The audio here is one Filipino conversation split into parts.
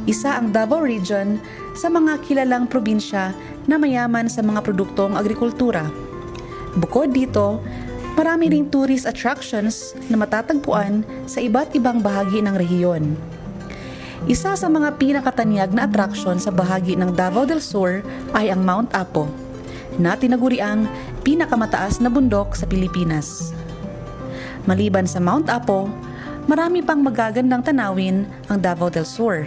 Isa ang Davao Region sa mga kilalang probinsya na mayaman sa mga produktong agrikultura. Bukod dito, marami ring tourist attractions na matatagpuan sa iba't ibang bahagi ng rehiyon. Isa sa mga pinakatanyag na atraksyon sa bahagi ng Davao del Sur ay ang Mount Apo, na tinaguriang pinakamataas na bundok sa Pilipinas. Maliban sa Mount Apo, marami pang magagandang tanawin ang Davao del Sur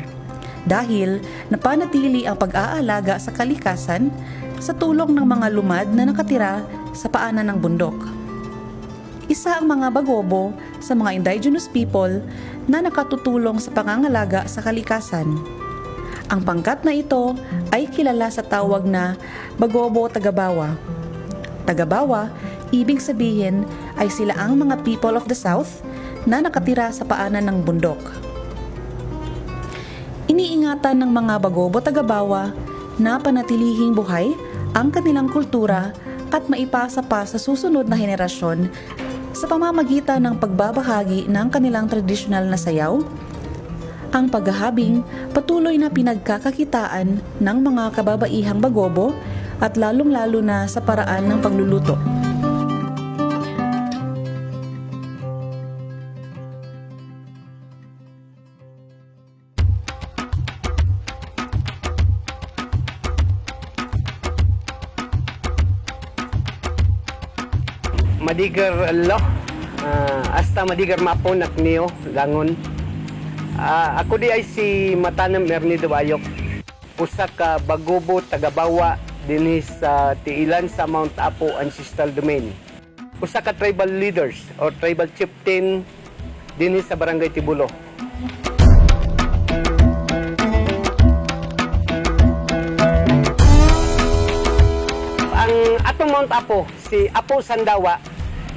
dahil napanatili ang pag-aalaga sa kalikasan sa tulong ng mga lumad na nakatira sa paanan ng bundok. Isa ang mga Bagobo sa mga indigenous people na nakatutulong sa pangangalaga sa kalikasan. Ang pangkat na ito ay kilala sa tawag na Bagobo Tagabawa. Tagabawa, ibig sabihin ay sila ang mga people of the South na nakatira sa paanan ng bundok. Iniingatan ng mga Bagobo Tagabawa na panatilihing buhay ang kanilang kultura at maipasa pa sa susunod na henerasyon sa pamamagitan ng pagbabahagi ng kanilang tradisyonal na sayaw. Ang paghahabing patuloy na pinagkakakitaan ng mga kababaihang Bagobo at lalong-lalo na sa paraan ng pagluluto. Madigar lo, hasta madigar mapon at niyo gangon. Ako di ay si Matanam Ernido Ayok, usa ka Bagobo Tagabawa dinhi sa tiilan sa Mount Apo Ancestral Domain. Usa ka tribal leaders or tribal chieftain dinhi sa Barangay Tibulo. Ang atong Mount Apo, si Apo Sandawa,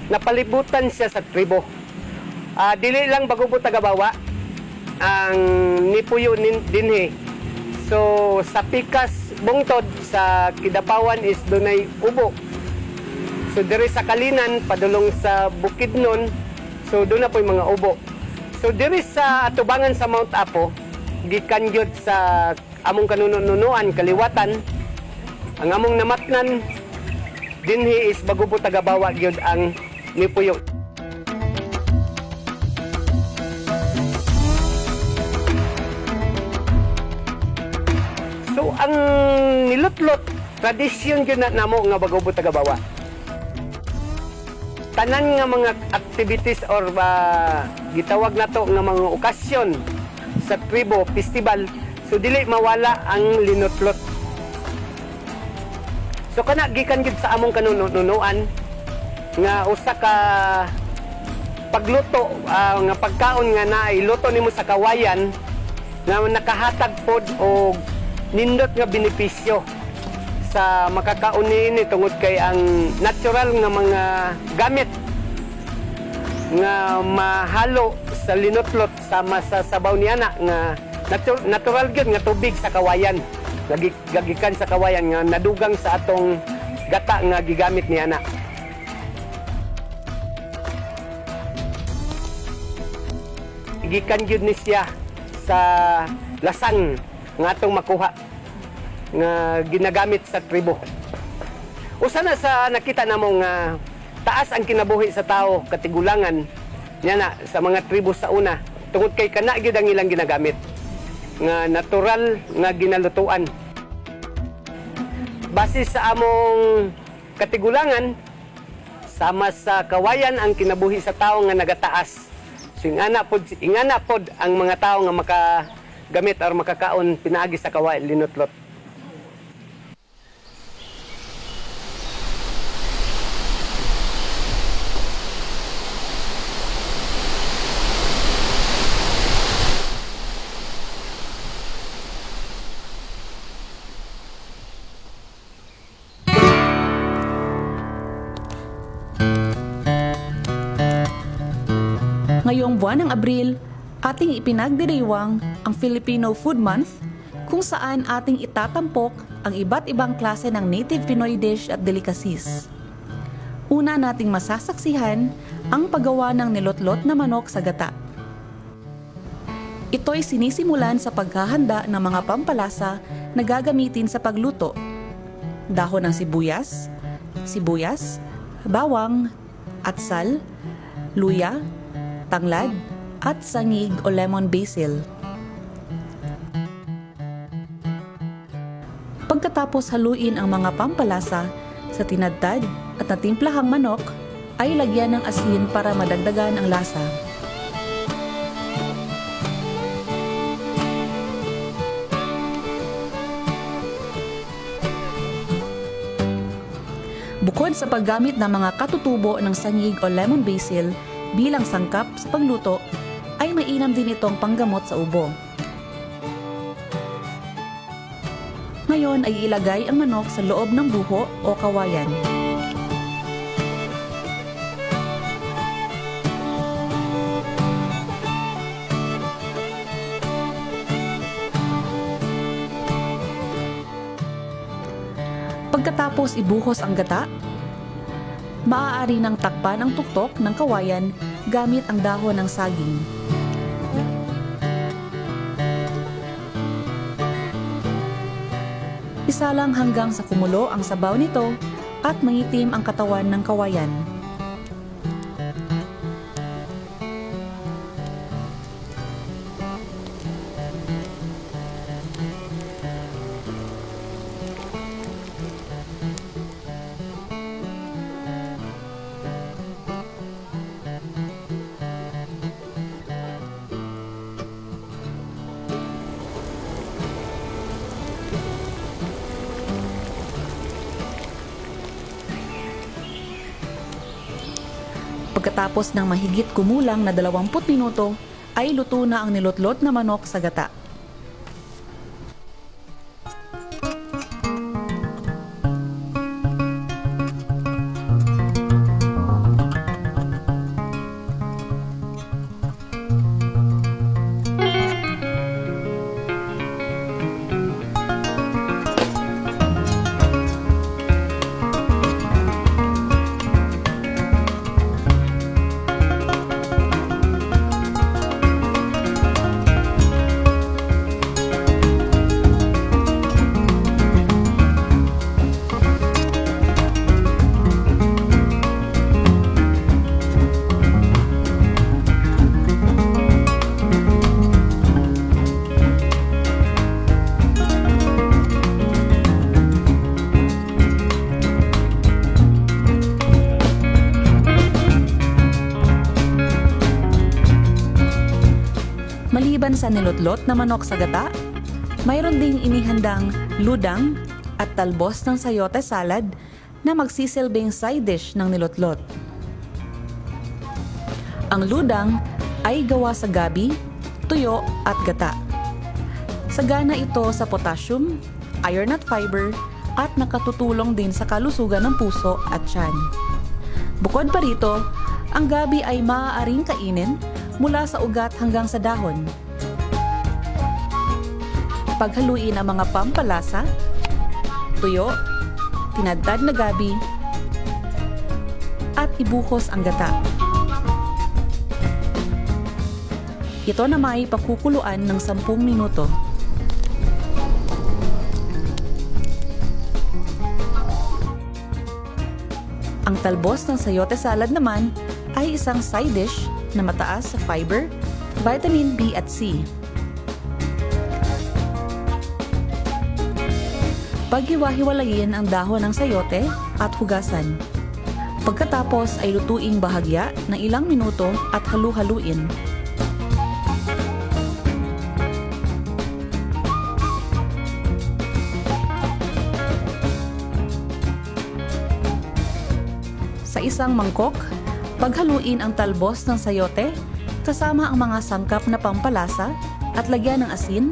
napalibutan siya sa tribo. Dili lang Bagobo Tagabawa ang nipuyo dinhi. So sa pikas bungtod sa Kidapawan is dunay ubo. So diri sa Kalinan padulong sa Bukidnon, so doon na po yung mga ubo. So diri sa atubangan sa Mount Apo, gikan gyud sa among kanununuan kaliwatan, ang among namatnan dinhi is Bagobo Tagabawa gyud ang nipuyo. So ang nilutlot tradisyon gyud na namo nga Bagobo Tagabawa. Tanan nga mga activities or gitawag nato nga mga okasyon sa tribo festival, so dili mawala ang linutlot. So kana gikan gyud sa among kanunuan nga usa ka pagluto nga pagkaon nga naay luto nimo sa kawayan nga nakahatag pod og nindot nga benepisyo sa makakaon niini tungod kay ang natural nga mga gamit nga mahalo sa linutlot sama sa sabaw niana nga natural gyud nga tubig sa kawayan gagikan sa kawayan nga nadugang sa atong gata nga gigamit niana. Gikan gyud ni siya sa lasang nga atong makuha nga ginagamit sa tribo. Usa na sa nakita namo nga taas ang kinabuhi sa tao katigulangan niana sa mga tribo sa una tungod kay kana gyud ang ilang ginagamit nga natural nga ginalutuan. Base sa among katigulangan, sama sa kawayan ang kinabuhi sa tao nga nagataas. So ingana pod ang mga tao nga makagamit or makakaon pinaagi sa kawayan linutlot. Ngayong buwan ng Abril, ating ipinagdiriwang ang Filipino Food Month kung saan ating itatampok ang iba't ibang klase ng native Pinoy dish at delicacies. Una nating masasaksihan ang paggawa ng nilotlot na manok sa gata. Ito'y sinisimulan sa paghahanda ng mga pampalasa na gagamitin sa pagluto. Dahon ng sibuyas, bawang, atsal, luya, tanglad, at sangig o lemon basil. Pagkatapos haluin ang mga pampalasa sa tinadtad at natimplahang manok, ay lagyan ng asin para madagdagan ang lasa. Bukod sa paggamit ng mga katutubo ng sangig o lemon basil bilang sangkap sa pagluto, ay mainam din itong panggamot sa ubo. Ngayon ay ilagay ang manok sa loob ng buho o kawayan. Pagkatapos ibuhos ang gata, maaari nang takpan ang tuktok ng kawayan gamit ang dahon ng saging. Isalang hanggang sa kumulo ang sabaw nito at mangitim ang katawan ng kawayan. Pagkatapos ng mahigit kumulang na 20 minuto, ay luto na ang nilutlot na manok sa gata. Maliban sa nilutlot na manok sa gata, mayroon ding inihandang ludang at talbos ng sayote salad na magsisilbing side dish ng nilutlot. Ang ludang ay gawa sa gabi, tuyo at gata. Sagana ito sa potassium, iron at fiber at nakatutulong din sa kalusugan ng puso at tiyan. Bukod pa rito, ang gabi ay maaaring kainin mula sa ugat hanggang sa dahon. Paghaluin ang mga pampalasa, tuyo, tinadtad na gabi, at ibuhos ang gata. Ito na may pakukuluan ng 10 minuto. Ang talbos ng sayote salad naman ay isang side dish na mataas sa fiber, vitamin B at C. Paghiwa-hiwalayin ang dahon ng sayote at hugasan. Pagkatapos ay lutuing bahagya ng ilang minuto at halu-haluin. Sa isang mangkok, paghaluin ang talbos ng sayote kasama ang mga sangkap na pampalasa at lagyan ng asin,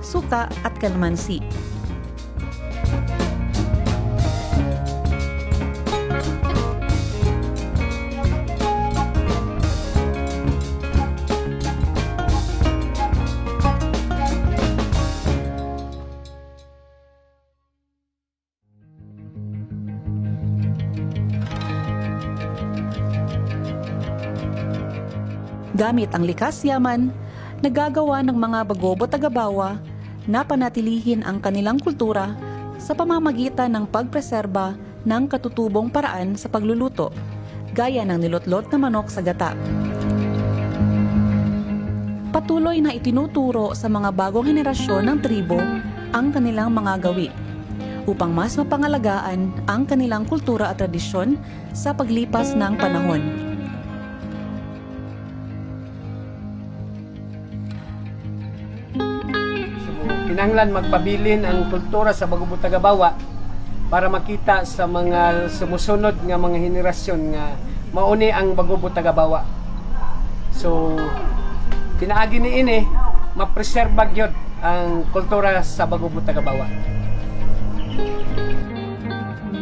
suka at kalamansi. Gamit ang likas yaman, nagagawa ng mga Bagobo Tagabawa na panatilihin ang kanilang kultura sa pamamagitan ng pagpreserba ng katutubong paraan sa pagluluto, gaya ng nilotlot na manok sa gata. Patuloy na itinuturo sa mga bagong henerasyon ng tribo ang kanilang mga gawi upang mas mapangalagaan ang kanilang kultura at tradisyon sa paglipas ng panahon. Kinahanglan magpabilin ang kultura sa Bagobo Tagabawa para makita sa mga sumusunod nga mga henerasyon nga mauni ang Bagobo Tagabawa. So pinaagi ni ini mapreserba gyud ang kultura sa Bagobo Tagabawa.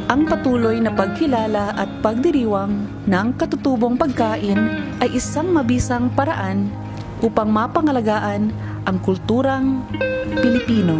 Ang patuloy na pagkilala at pagdiriwang ng katutubong pagkain ay isang mabisang paraan upang mapangalagaan ang kulturang Pilipino.